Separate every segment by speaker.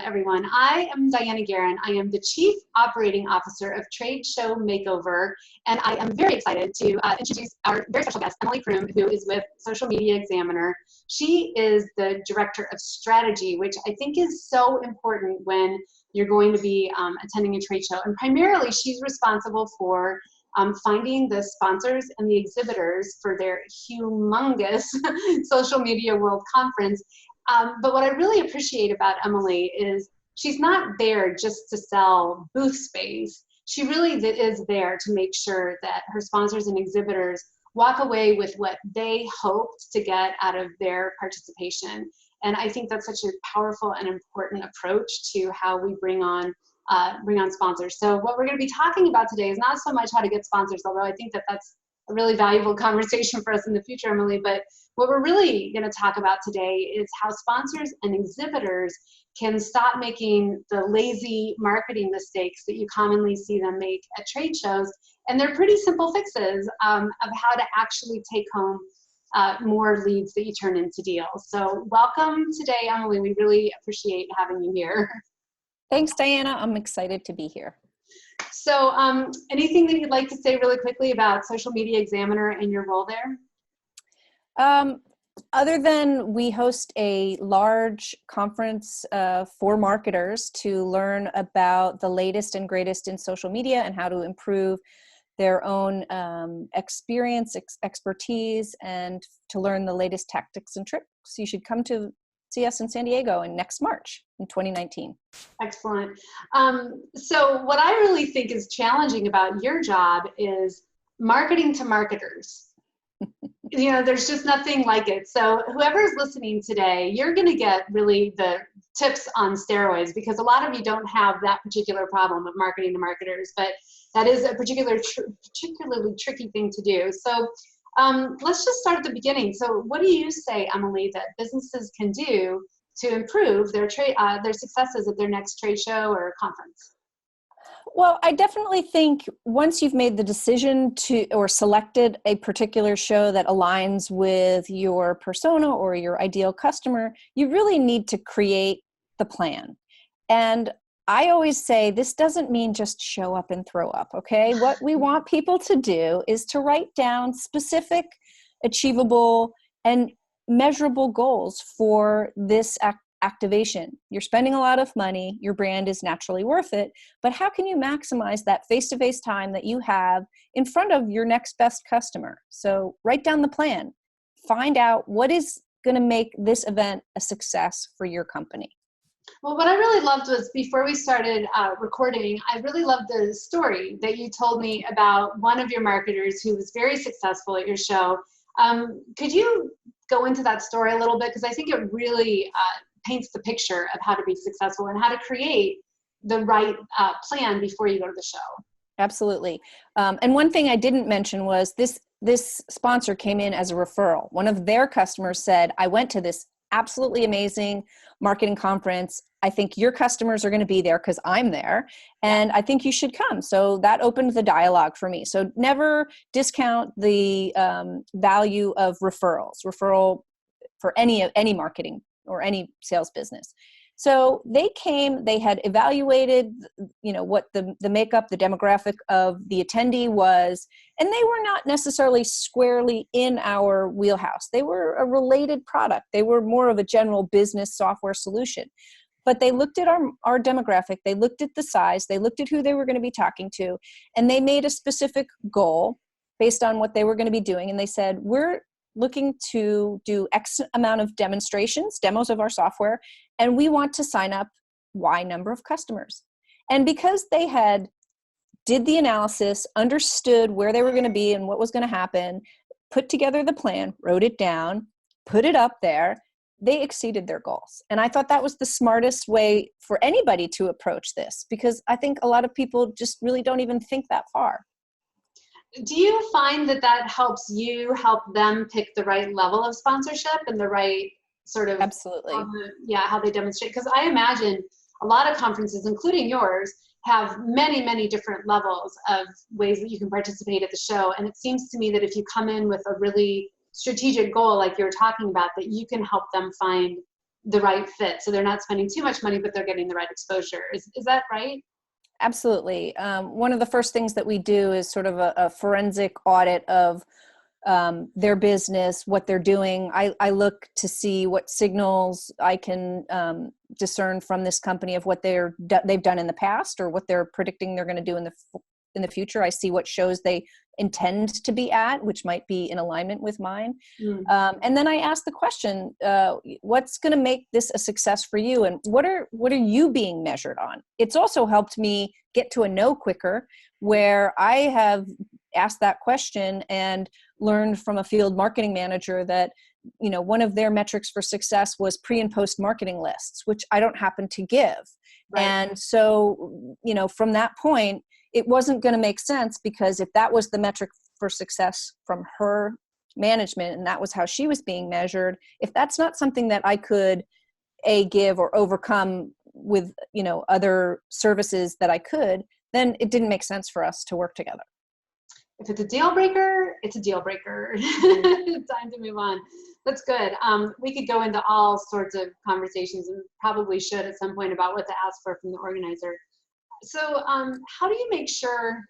Speaker 1: everyone. I am Diana Guerin. I am the Chief Operating Officer of Trade Show Makeover, and I am very excited to introduce our very special guest, Emily Crume, who is with Social Media Examiner. She is the Director of Strategy, which I think is so important when you're going to be attending a trade show. And primarily, she's responsible for finding the sponsors and the exhibitors for their humongous Social Media World Conference. But what I really appreciate about Emily is she's not there just to sell booth space. She really is there to make sure that her sponsors and exhibitors walk away with what they hoped to get out of their participation. And I think that's such a powerful and important approach to how we bring on sponsors. So what we're going to be talking about today is not so much how to get sponsors, although I think that that's a really valuable conversation for us in the future, Emily, but what we're really going to talk about today is how sponsors and exhibitors can stop making the lazy marketing mistakes that you commonly see them make at trade shows. And they're pretty simple fixes of how to actually take home more leads that you turn into deals. So welcome today, Emily. We really appreciate having you here.
Speaker 2: Thanks, Diana. I'm excited to be here.
Speaker 1: So anything that you'd like to say really quickly about Social Media Examiner and your role there?
Speaker 2: Other than we host a large conference for marketers to learn about the latest and greatest in social media and how to improve their own experience, expertise, and to learn the latest tactics and tricks, you should come to see us in San Diego in next March in 2019.
Speaker 1: Excellent. So what I really think is challenging about your job is marketing to marketers. You know, there's just nothing like it. So whoever's listening today, you're going to get really the tips on steroids, because a lot of you don't have that particular problem of marketing to marketers, but that is a particularly tricky thing to do. So let's just start at the beginning. So what do you say, Emily, that businesses can do to improve their successes at their next trade show or conference?
Speaker 2: Well, I definitely think once you've made the decision to or selected a particular show that aligns with your persona or your ideal customer, you really need to create the plan. And I always say this doesn't mean just show up and throw up, okay? What we want people to do is to write down specific, achievable, and measurable goals for this activation. You're spending a lot of money, your brand is naturally worth it, but how can you maximize that face-to-face time that you have in front of your next best customer? So write down the plan. Find out what is going to make this event a success for your company.
Speaker 1: Well, what I really loved was before we started recording, I really loved the story that you told me about one of your marketers who was very successful at your show. Could you go into that story a little bit? Because I think it really paints the picture of how to be successful and how to create the right plan before you go to the show.
Speaker 2: Absolutely. And one thing I didn't mention was this sponsor came in as a referral. One of their customers said, I went to this absolutely amazing marketing conference. I think your customers are going to be there because I'm there, and I think you should come. So that opened the dialogue for me. So never discount the value of referral for any marketing or any sales business. So they came, they had evaluated, what the makeup, the demographic of the attendee was, and they were not necessarily squarely in our wheelhouse. They were a related product. They were more of a general business software solution. But they looked at our demographic, they looked at the size, they looked at who they were going to be talking to, and they made a specific goal based on what they were going to be doing. And they said, we're looking to do X amount of demos of our software, and we want to sign up Y number of customers. And because they had did the analysis, understood where they were going to be and what was going to happen, put together the plan, wrote it down, put it up there, they exceeded their goals. And I thought that was the smartest way for anybody to approach this, because I think a lot of people just really don't even think that far.
Speaker 1: Do you find that helps you help them pick the right level of sponsorship and the right sort of
Speaker 2: Absolutely.
Speaker 1: How they demonstrate? Because I imagine a lot of conferences, including yours, have many, many different levels of ways that you can participate at the show. And it seems to me that if you come in with a really strategic goal like you're talking about, that you can help them find the right fit. So they're not spending too much money, but they're getting the right exposure. Is that right?
Speaker 2: Absolutely. One of the first things that we do is sort of a forensic audit of their business, what they're doing. I look to see what signals I can discern from this company of what they've done in the past or what they're predicting they're going to do in the future. I see what shows they intend to be at, which might be in alignment with mine. And then I ask the question, what's going to make this a success for you? And what are you being measured on? It's also helped me get to a no quicker, where I have asked that question and learned from a field marketing manager that, one of their metrics for success was pre and post marketing lists, which I don't happen to give. Right. And so, from that point, it wasn't going to make sense, because if that was the metric for success from her management and that was how she was being measured, if that's not something that I could give or overcome with, other services that I could, then it didn't make sense for us to work together.
Speaker 1: If it's a deal breaker, it's a deal breaker. Time to move on. That's good. We could go into all sorts of conversations, and probably should at some point, about what to ask for from the organizer. So how do you make sure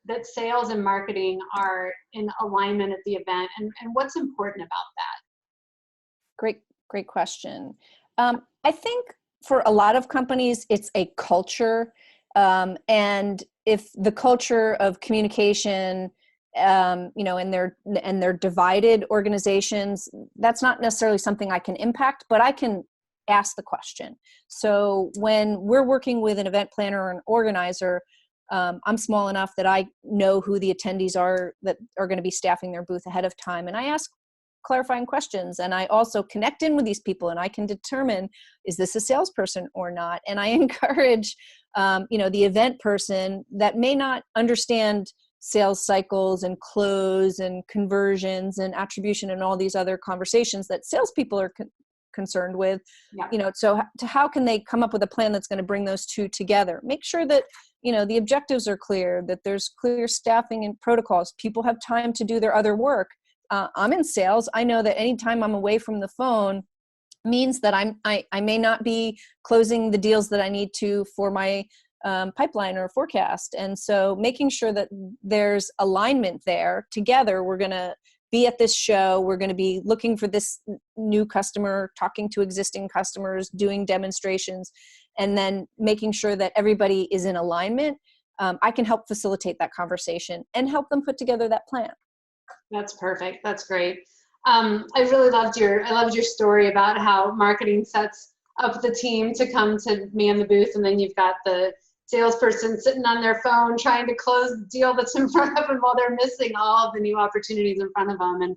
Speaker 1: that sales and marketing are in alignment at the event, and what's important about that?
Speaker 2: Great question. I think for a lot of companies, it's a culture. And if the culture of communication, and they're divided organizations, that's not necessarily something I can impact, but I can ask the question. So when we're working with an event planner or an organizer, I'm small enough that I know who the attendees are that are going to be staffing their booth ahead of time. And I ask clarifying questions, and I also connect in with these people, and I can determine, is this a salesperson or not? And I encourage, the event person that may not understand sales cycles and close and conversions and attribution and all these other conversations that salespeople are concerned with. Yeah. So how can they come up with a plan that's going to bring those two together? Make sure that, the objectives are clear, that there's clear staffing and protocols. People have time to do their other work. I'm in sales. I know that anytime I'm away from the phone means that I may not be closing the deals that I need to for my pipeline or forecast. And so making sure that there's alignment there together. We're going to be at this show. We're going to be looking for this new customer, talking to existing customers, doing demonstrations, and then making sure that everybody is in alignment. I can help facilitate that conversation and help them put together that plan.
Speaker 1: That's perfect. That's great. I really loved your story about how marketing sets up the team to come to man the booth, and then you've got the salesperson sitting on their phone trying to close the deal that's in front of them while they're missing all of the new opportunities in front of them. And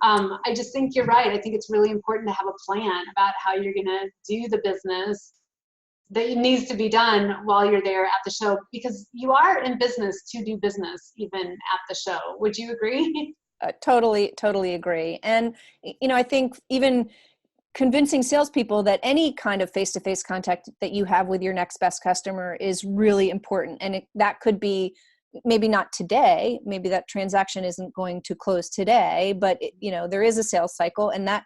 Speaker 1: I just think you're right. I think it's really important to have a plan about how you're going to do the business that needs to be done while you're there at the show, because you are in business to do business even at the show. Would you agree?
Speaker 2: Totally agree. And, I think even convincing salespeople that any kind of face-to-face contact that you have with your next best customer is really important. And that could be maybe not today, maybe that transaction isn't going to close today, but there is a sales cycle, and that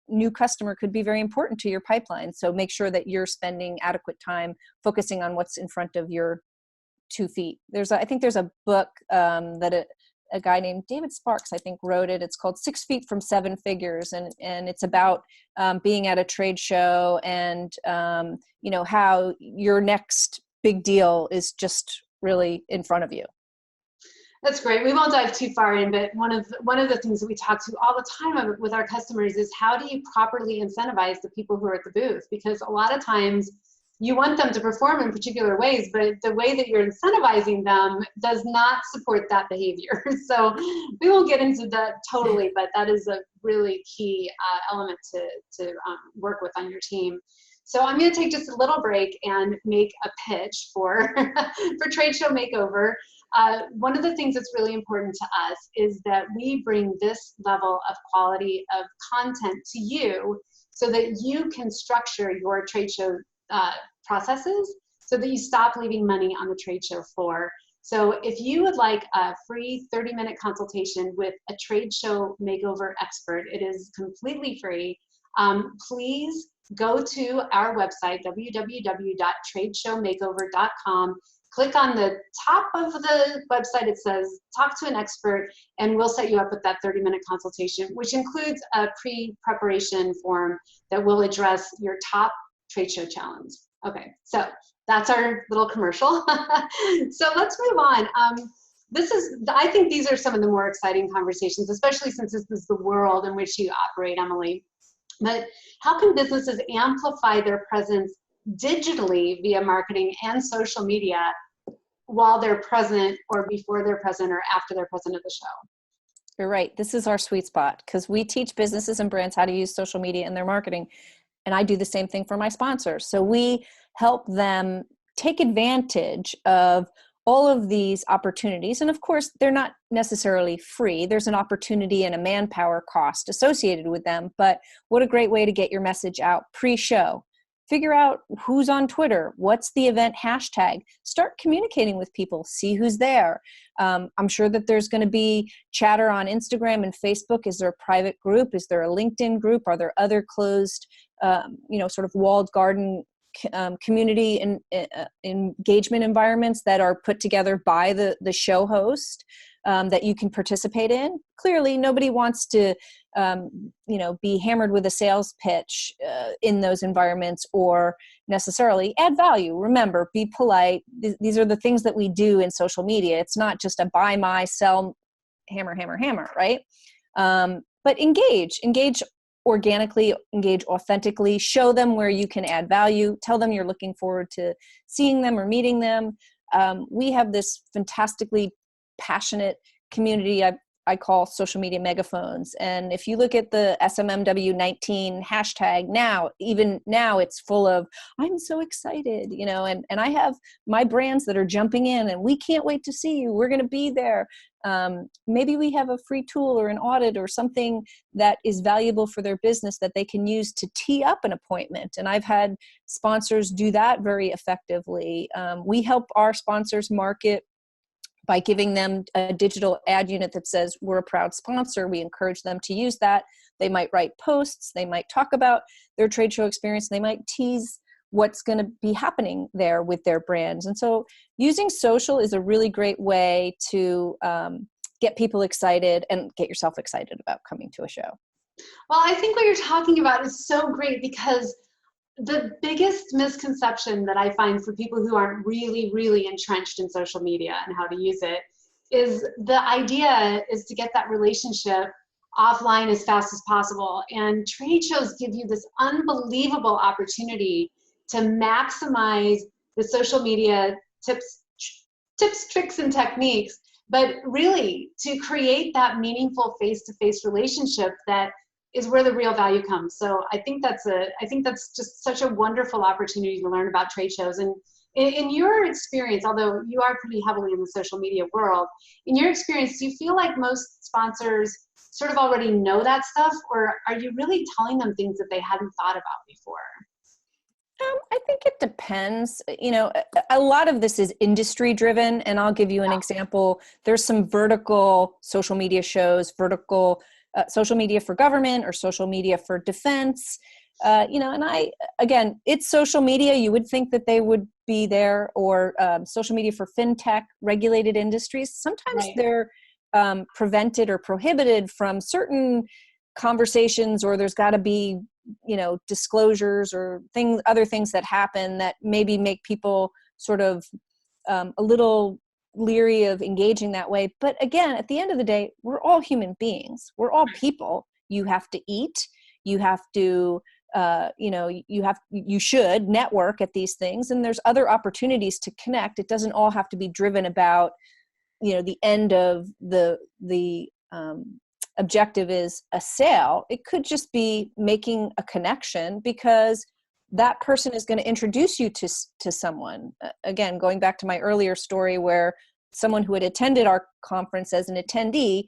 Speaker 2: new customer could be very important to your pipeline. So make sure that you're spending adequate time focusing on what's in front of your 2 feet. I think there's a book that a guy named David Sparks, I think, wrote it. It's called 6 Feet from 7 Figures. And it's about being at a trade show and, how your next big deal is just really in front of you.
Speaker 1: That's great. We won't dive too far in, but one of the things that we talk to all the time with our customers is, how do you properly incentivize the people who are at the booth? Because a lot of times you want them to perform in particular ways, but the way that you're incentivizing them does not support that behavior. So we won't get into that totally, but that is a really key element to work with on your team. So I'm going to take just a little break and make a pitch for Trade Show Makeover. One of the things that's really important to us is that we bring this level of quality of content to you so that you can structure your trade show processes so that you stop leaving money on the trade show floor. So if you would like a free 30-minute consultation with a trade show makeover expert, it is completely free. please go to our website, www.tradeshowmakeover.com. Click on the top of the website, it says talk to an expert, and we'll set you up with that 30-minute consultation, which includes a pre-preparation form that will address your top trade show challenge. Okay, so that's our little commercial. So let's move on. I think these are some of the more exciting conversations, especially since this is the world in which you operate, Emily. But how can businesses amplify their presence digitally via marketing and social media while they're present, or before they're present, or after they're present at the show?
Speaker 2: You're right. This is our sweet spot, because we teach businesses and brands how to use social media in their marketing. And I do the same thing for my sponsors. So we help them take advantage of all of these opportunities. And of course, they're not necessarily free. There's an opportunity and a manpower cost associated with them. But what a great way to get your message out pre-show. Figure out who's on Twitter, what's the event hashtag, start communicating with people, see who's there. I'm sure that there's going to be chatter on Instagram and Facebook. Is there a private group? Is there a LinkedIn group? Are there other closed, sort of walled garden community and engagement environments that are put together by the show host that you can participate in? Clearly, nobody wants to be hammered with a sales pitch in those environments, or necessarily add value. Remember, be polite. These are the things that we do in social media. It's not just a buy, my, sell, hammer, hammer, hammer, right? But engage organically, engage authentically, show them where you can add value, tell them you're looking forward to seeing them or meeting them. We have this fantastically passionate community I call social media megaphones. And if you look at the SMMW19 hashtag even now it's full of, I'm so excited, and I have my brands that are jumping in and we can't wait to see you. We're going to be there. Maybe we have a free tool or an audit or something that is valuable for their business that they can use to tee up an appointment. And I've had sponsors do that very effectively. We help our sponsors market by giving them a digital ad unit that says, we're a proud sponsor. We encourage them to use that. They might write posts. They might talk about their trade show experience. They might tease what's going to be happening there with their brands. And so using social is a really great way to get people excited and get yourself excited about coming to a show.
Speaker 1: Well, I think what you're talking about is so great, because the biggest misconception that I find for people who aren't really, really entrenched in social media and how to use it is the idea is to get that relationship offline as fast as possible. And trade shows give you this unbelievable opportunity to maximize the social media tips, tricks, and techniques, but really to create that meaningful face-to-face relationship that is where the real value comes. So I think that's just such a wonderful opportunity to learn about trade shows. And in your experience, although you are pretty heavily in the social media world, in your experience, do you feel like most sponsors sort of already know that stuff, or are you really telling them things that they hadn't thought about before?
Speaker 2: I think it depends. A lot of this is industry driven, and I'll give you an example. There's some vertical social media shows, social media for government or social media for defense. And again, it's social media. You would think that they would be there, or social media for fintech, regulated industries. Sometimes they're prevented or prohibited from certain conversations, or there's got to be, disclosures or other things that happen that maybe make people sort of a little leery of engaging that way. But again, at the end of the day, we're all human beings. We're all people. You have to eat. You have to, you should network at these things. And there's other opportunities to connect. It doesn't all have to be driven about, the end of the objective is a sale. It could just be making a connection, because that person is going to introduce you to someone. Again, going back to my earlier story where someone who had attended our conference as an attendee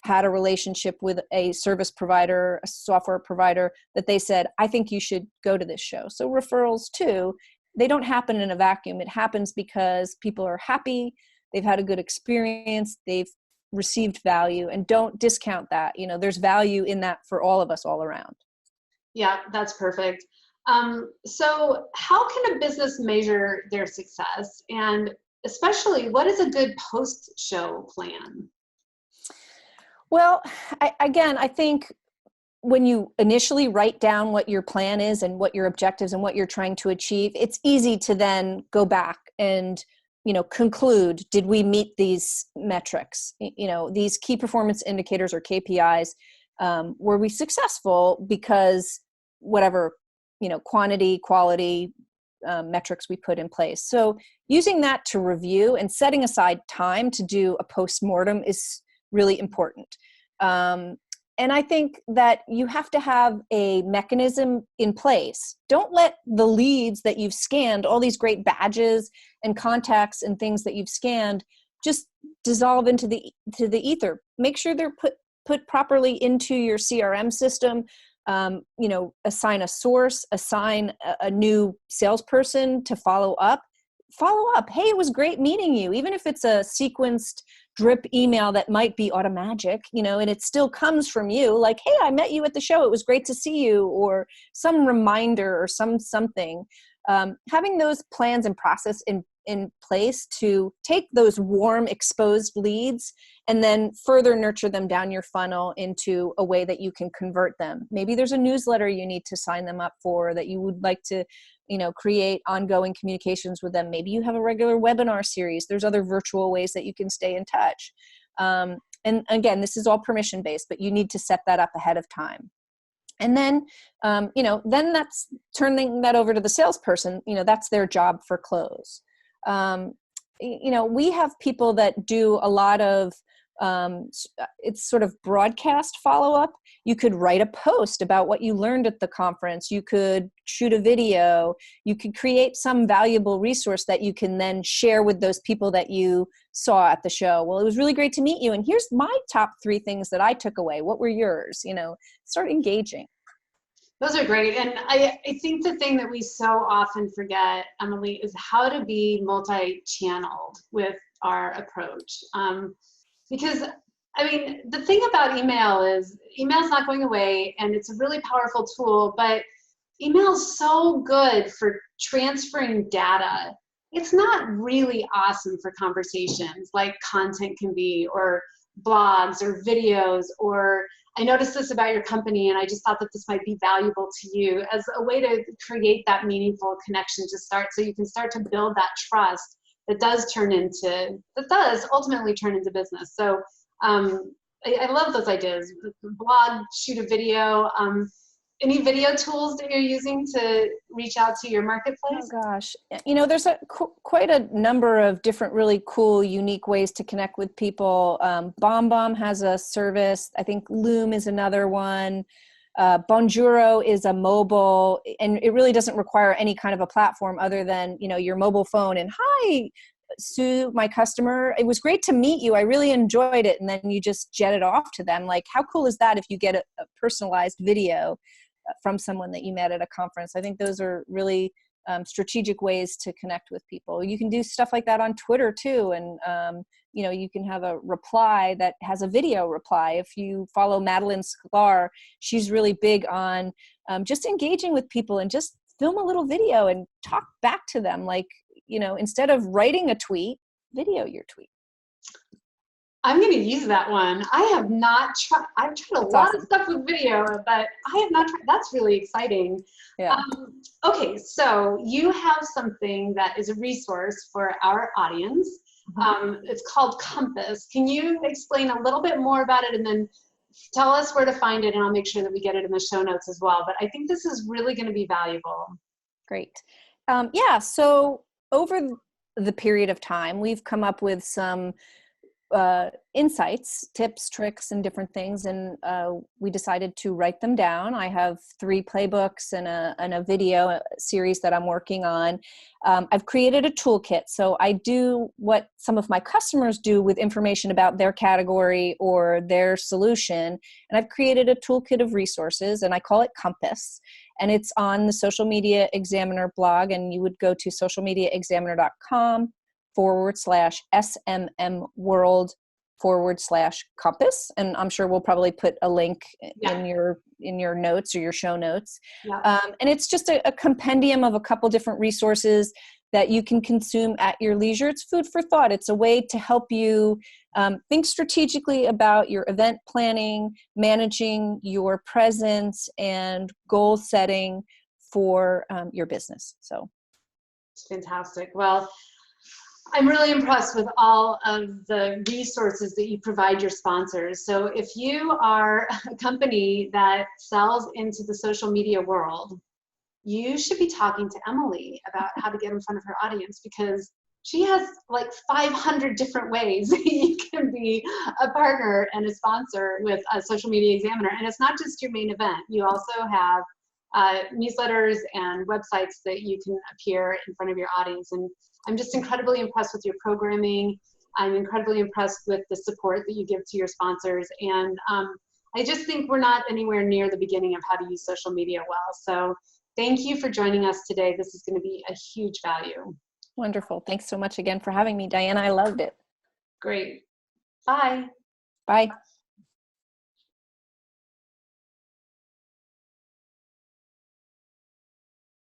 Speaker 2: had a relationship with a service provider, a software provider, that they said, I think you should go to this show. So referrals too, they don't happen in a vacuum. It happens because people are happy, they've had a good experience, they've received value, and don't discount that. There's value in that for all of us all around.
Speaker 1: Yeah, that's perfect. So how can a business measure their success? And especially, what is a good post-show plan?
Speaker 2: Well, I think when you initially write down what your plan is and what your objectives and what you're trying to achieve, it's easy to then go back and, conclude, did we meet these metrics? These key performance indicators or KPIs, were we successful because whatever, quantity, quality, metrics we put in place. So using that to review and setting aside time to do a post-mortem is really important. And I think that you have to have a mechanism in place. Don't let the leads that you've scanned, all these great badges and contacts and things that you've scanned, just dissolve into the ether. Make sure they're put properly into your CRM system. Assign a source, assign a new salesperson to follow up. Hey, it was great meeting you. Even if it's a sequenced drip email that might be automagic, and it still comes from you, like, hey, I met you at the show. It was great to see you, or some reminder or something. Having those plans and process in place to take those warm, exposed leads and then further nurture them down your funnel into a way that you can convert them. Maybe there's a newsletter you need to sign them up for that you would like to, create ongoing communications with them. Maybe you have a regular webinar series. There's other virtual ways that you can stay in touch. And again, this is all permission based, but you need to set that up ahead of time. And then, then that's turning that over to the salesperson. That's their job for close. We have people that do a lot of, it's sort of broadcast follow-up. You could write a post about what you learned at the conference. You could shoot a video. You could create some valuable resource that you can then share with those people that you saw at the show. Well, it was really great to meet you. And here's my top 3 things that I took away. What were yours? Start engaging.
Speaker 1: Those are great. And I think the thing that we so often forget, Emily, is how to be multi-channeled with our approach. Because, the thing about email is email's not going away, and it's a really powerful tool, but email's so good for transferring data. It's not really awesome for conversations like content can be, or blogs or videos, or I noticed this about your company and I just thought that this might be valuable to you, as a way to create that meaningful connection to start, so you can start to build that trust that does ultimately turn into business. So I love those ideas. Blog, shoot a video. Any video tools that you're using to reach out to your marketplace?
Speaker 2: Oh gosh, there's quite a number of different really cool, unique ways to connect with people. BombBomb has a service. I think Loom is another one. Bonjoro is a mobile, and it really doesn't require any kind of a platform other than, your mobile phone. And hi, Sue, my customer, it was great to meet you. I really enjoyed it. And then you just jet it off to them. Like, how cool is that if you get a personalized video from someone that you met at a conference? I think those are really strategic ways to connect with people. You can do stuff like that on Twitter too. And, you can have a reply that has a video reply. If you follow Madeline Sklar, she's really big on just engaging with people and just film a little video and talk back to them. Like, instead of writing a tweet, video your tweet.
Speaker 1: I'm going to use that one. I have not tried. I've tried a lot of stuff with video, but I have not tried. That's really exciting.
Speaker 2: Yeah.
Speaker 1: Okay, so you have something that is a resource for our audience. It's called Compass. Can you explain a little bit more about it, and then tell us where to find it, and I'll make sure that we get it in the show notes as well. But I think this is really going to be valuable.
Speaker 2: Great. So over the period of time, we've come up with some insights, tips, tricks, and different things. And we decided to write them down. I have 3 playbooks and a video series that I'm working on. I've created a toolkit. So I do what some of my customers do with information about their category or their solution. And I've created a toolkit of resources, and I call it Compass. And it's on the Social Media Examiner blog. And you would go to socialmediaexaminer.com/SMM World /compass. And I'm sure we'll probably put a link
Speaker 1: Yeah.
Speaker 2: in your notes or your show notes.
Speaker 1: Yeah.
Speaker 2: And it's just a compendium of a couple different resources that you can consume at your leisure. It's food for thought. It's a way to help you think strategically about your event planning, managing your presence, and goal setting for your business. So
Speaker 1: it's fantastic. Well, I'm really impressed with all of the resources that you provide your sponsors. So if you are a company that sells into the social media world, you should be talking to Emily about how to get in front of her audience, because she has like 500 different ways that you can be a partner and a sponsor with a Social Media Examiner. And it's not just your main event. You also have newsletters and websites that you can appear in front of your audience. And I'm just incredibly impressed with your programming. I'm incredibly impressed with the support that you give to your sponsors. And I just think we're not anywhere near the beginning of how to use social media well. So thank you for joining us today. This is going to be a huge value.
Speaker 2: wonderful. Thanks so much again for having me, Diana. I loved it.
Speaker 1: Great. Bye.
Speaker 2: Bye.